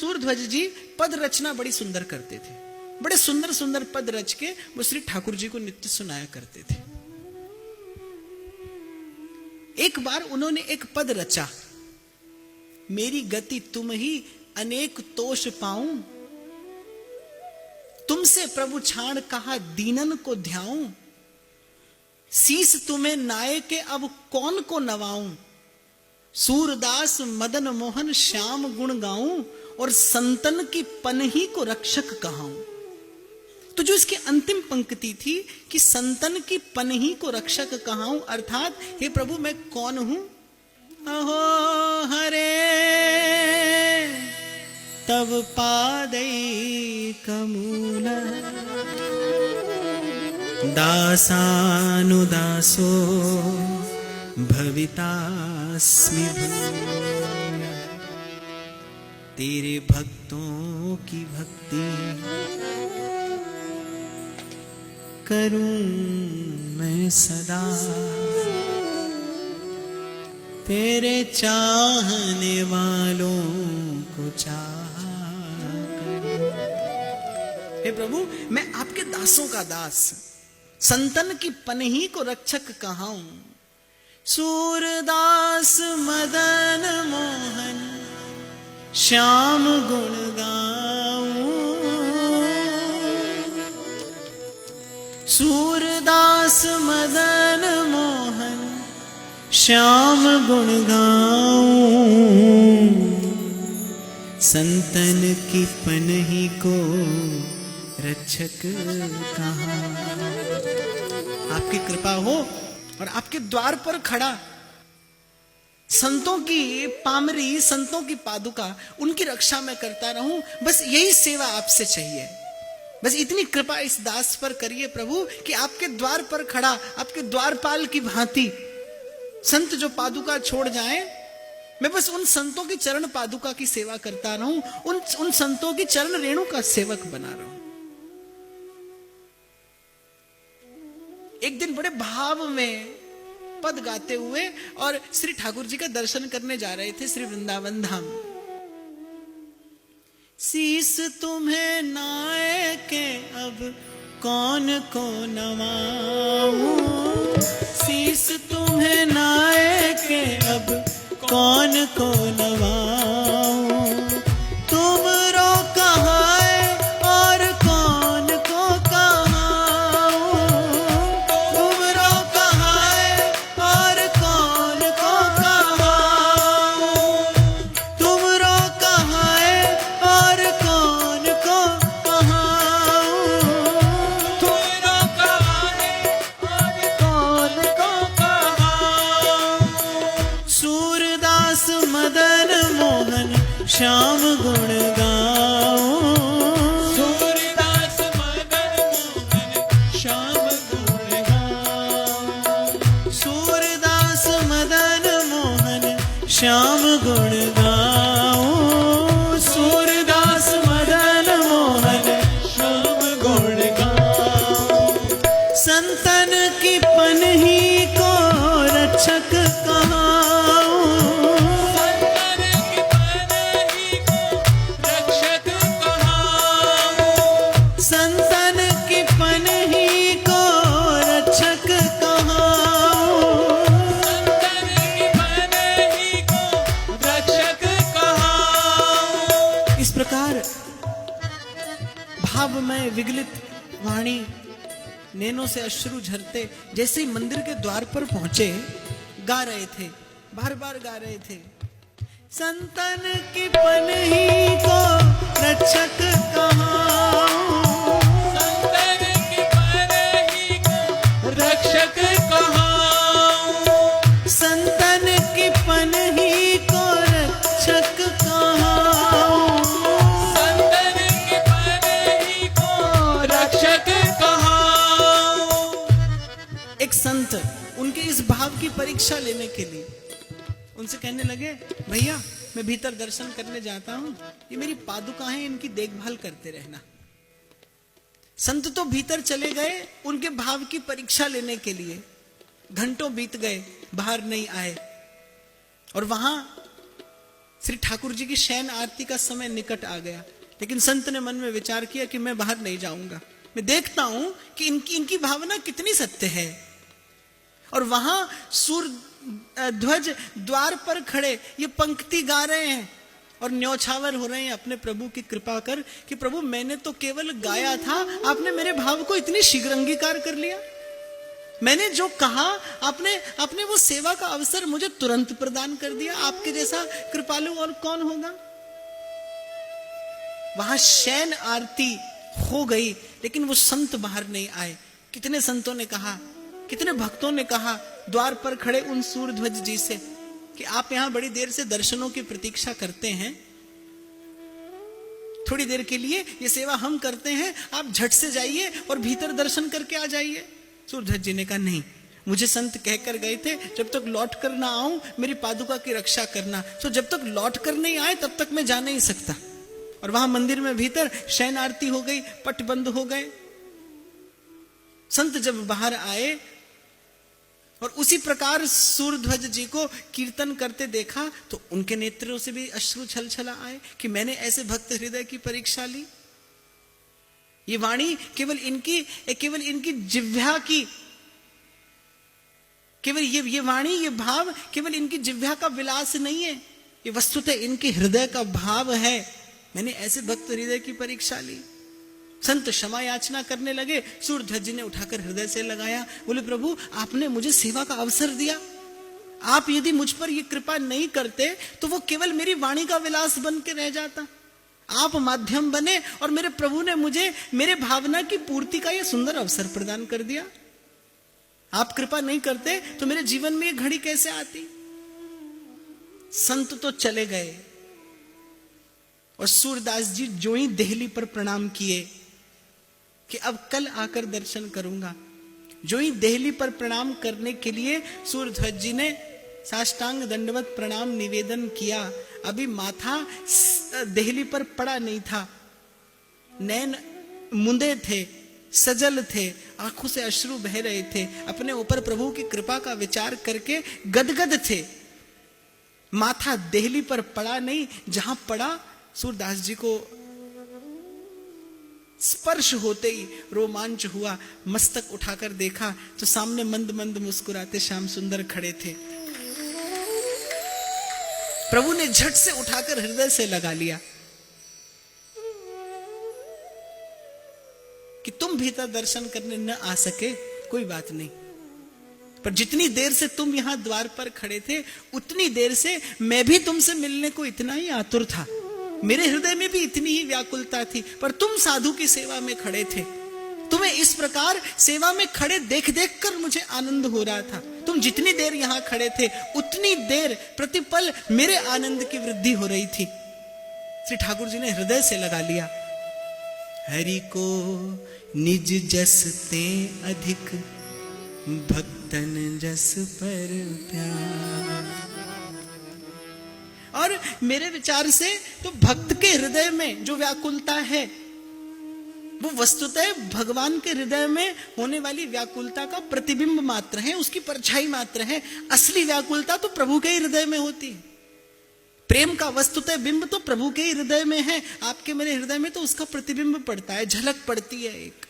सूरध्वज जी पद रचना बड़ी सुंदर करते थे। बड़े सुंदर सुंदर पद रच के वो श्री ठाकुर जी को नित्य सुनाया करते थे। एक बार उन्होंने एक पद रचा, मेरी गति तुम ही अनेक तोष पाऊं, तुमसे प्रभु छाण कहा दीनन को ध्याऊं, शीस तुम्हें नाये के अब कौन को नवाऊं, सूरदास मदन मोहन श्याम गुण गाऊं, और संतन की पनही को रक्षक कहाऊं। तो जो इसकी अंतिम पंक्ति थी कि संतन की पनही को रक्षक कहाऊं, अर्थात हे प्रभु मैं कौन हूं। अहो हरे तब पादै कमूल, दासानुदासो भवितास्मि भूय, तेरे भक्तों की भक्ति करूं मैं सदा, तेरे चाहने वालों को चाह करूं। हे प्रभु मैं आपके दासों का दास, संतन की पनही को रक्षक कहाऊं, सूरदास मदन मोहन श्याम गुण गाऊं, सूरदास मदन मोहन श्याम गुण गाऊं, संतन की पनही को रक्षक कहां। आपकी कृपा हो और आपके द्वार पर खड़ा संतों की पामरी, संतों की पादुका, उनकी रक्षा मैं करता रहूं, बस यही सेवा आपसे चाहिए। बस इतनी कृपा इस दास पर करिए प्रभु कि आपके द्वार पर खड़ा, आपके द्वारपाल की भांति संत जो पादुका छोड़ जाएं, मैं बस उन संतों की चरण पादुका की सेवा करता रहूं, उन संतों की चरण रेणु का सेवक बना रहूं। एक दिन बड़े भाव में पद गाते हुए और श्री ठाकुर जी का दर्शन करने जा रहे थे श्री वृंदावन धाम। शीस तुम्हें नाये के अब कौन को नवाऊं, शीस तुम्हें नाये के अब कौन को नवाऊं, तुम रो कहाए और कौन को कहाऊं, तुम रो कहाए और कौन को कहाऊं, तुम रो कहाए और कौन को कहाऊं, तुम रो कहाए और कौन को कहाऊं, सूरदास मदन मोहन श्याम गुण गाऊं, सूरदास मदन मोहन श्याम गुण गाऊं, सूरदास मदन मोहन श्याम गुण गाऊं, सूरदास मदन मोहन श्याम गुण गाऊं, संतन की पनही को रक्षक कहाऊं, संतन की पनही को रक्षक कहाऊं, संतन की पनही को रक्षक कहाऊं। इस प्रकार भाव में विगलित वाणी, नैनों से अश्रु झरते, जैसे ही मंदिर के द्वार पर पहुंचे गा रहे थे, बार बार गा रहे थे, संतन की पनही को रक्षक कहाऊं, संतन की पनही को रक्षक कहाऊं, संतन की पनही को रक्षक कहाऊं, संतन की पनही को रक्षक कहाऊं। एक संत उनके इस भाव की परीक्षा लेने के लिए उनसे कहने लगे, भैया मैं भीतर दर्शन करने जाता हूं, ये मेरी पादुका है, इनकी देखभाल करते रहना। संत तो भीतर चले गए उनके भाव की परीक्षा लेने के लिए। घंटों बीत गए, बाहर नहीं आए, और वहां श्री ठाकुर जी की शयन आरती का समय निकट आ गया, लेकिन संत ने मन में विचार किया कि मैं बाहर नहीं जाऊंगा, मैं देखता हूं कि इनकी भावना कितनी सत्य है। और वहां सूर्य ध्वज द्वार पर खड़े ये पंक्ति गा रहे हैं और न्यौछावर हो रहे हैं अपने प्रभु की कृपा कर कि प्रभु मैंने तो केवल गाया था, आपने मेरे भाव को इतनी शीघ्र अंगीकार कर लिया। मैंने जो कहा आपने वो सेवा का अवसर मुझे तुरंत प्रदान कर दिया। आपके जैसा कृपालु और कौन होगा। वहां शयन आरती हो गई, लेकिन वो संत बाहर नहीं आए। कितने संतों ने कहा, कितने भक्तों ने कहा द्वार पर खड़े उन सूर्यध्वज जी से कि आप यहां बड़ी देर से दर्शनों की प्रतीक्षा करते हैं, थोड़ी देर के लिए ये सेवा हम करते हैं, आप झट से जाइए और भीतर दर्शन करके आ जाइए। सूर्यध्वज जी ने कहा नहीं, मुझे संत कहकर गए थे जब तक लौट कर ना आऊं मेरी पादुका की रक्षा करना, तो जब तक लौट कर नहीं आए तब तक मैं जा नहीं सकता। और वहां मंदिर में भीतर शयन आरती हो गई, पट बंद हो गए। संत जब बाहर आए और उसी प्रकार सूर्यध्वज जी को कीर्तन करते देखा तो उनके नेत्रों से भी अश्रु छलछला आए कि मैंने ऐसे भक्त हृदय की परीक्षा ली। ये वाणी केवल इनकी जिह्वा की, केवल ये वाणी, ये भाव केवल इनकी जिह्वा का विलास नहीं है, ये वस्तुतः इनके हृदय का भाव है। मैंने ऐसे भक्त हृदय की परीक्षा ली। संत क्षमा याचना करने लगे। सूर्यध्वज जी ने उठाकर हृदय से लगाया, बोले प्रभु आपने मुझे सेवा का अवसर दिया, आप यदि मुझ पर ये कृपा नहीं करते तो वो केवल मेरी वाणी का विलास बन के रह जाता। आप माध्यम बने और मेरे प्रभु ने मुझे मेरे भावना की पूर्ति का यह सुंदर अवसर प्रदान कर दिया। आप कृपा नहीं करते तो मेरे जीवन में ये घड़ी कैसे आती। संत तो चले गए और सूरदास जी जो ही देहली पर प्रणाम किए कि अब कल आकर दर्शन करूंगा, जो ही देहली पर प्रणाम करने के लिए सूर्यध्वज जी ने साष्टांग दंडवत प्रणाम निवेदन किया, अभी माथा देहली पर पड़ा नहीं था, नैन मुंदे थे, सजल थे, आंखों से अश्रु बह रहे थे, अपने ऊपर प्रभु की कृपा का विचार करके गदगद थे। माथा देहली पर पड़ा नहीं, जहां पड़ा सूरदास जी को स्पर्श होते ही रोमांच हुआ। मस्तक उठाकर देखा तो सामने मंद मंद मुस्कुराते श्याम सुंदर खड़े थे। प्रभु ने झट से उठाकर हृदय से लगा लिया कि तुम भीतर दर्शन करने न आ सके कोई बात नहीं, पर जितनी देर से तुम यहां द्वार पर खड़े थे उतनी देर से मैं भी तुमसे मिलने को इतना ही आतुर था, मेरे हृदय में भी इतनी ही व्याकुलता थी, पर तुम साधु की सेवा में खड़े थे। तुम्हें इस प्रकार सेवा में खड़े देख देख कर मुझे आनंद हो रहा था। तुम जितनी देर यहां खड़े थे उतनी देर प्रतिपल मेरे आनंद की वृद्धि हो रही थी। श्री ठाकुर जी ने हृदय से लगा लिया, हरि को निज जस ते अधिक भक्तन जस पर प्यार। और मेरे विचार से तो भक्त के हृदय में जो व्याकुलता है वो वस्तुतः भगवान के हृदय में होने वाली व्याकुलता का प्रतिबिंब मात्र है, उसकी परछाई मात्र है। असली व्याकुलता तो प्रभु के हृदय में होती है। प्रेम का वस्तुतः बिंब तो प्रभु के हृदय में है, आपके मेरे हृदय में तो उसका प्रतिबिंब पड़ता है, झलक पड़ती है एक।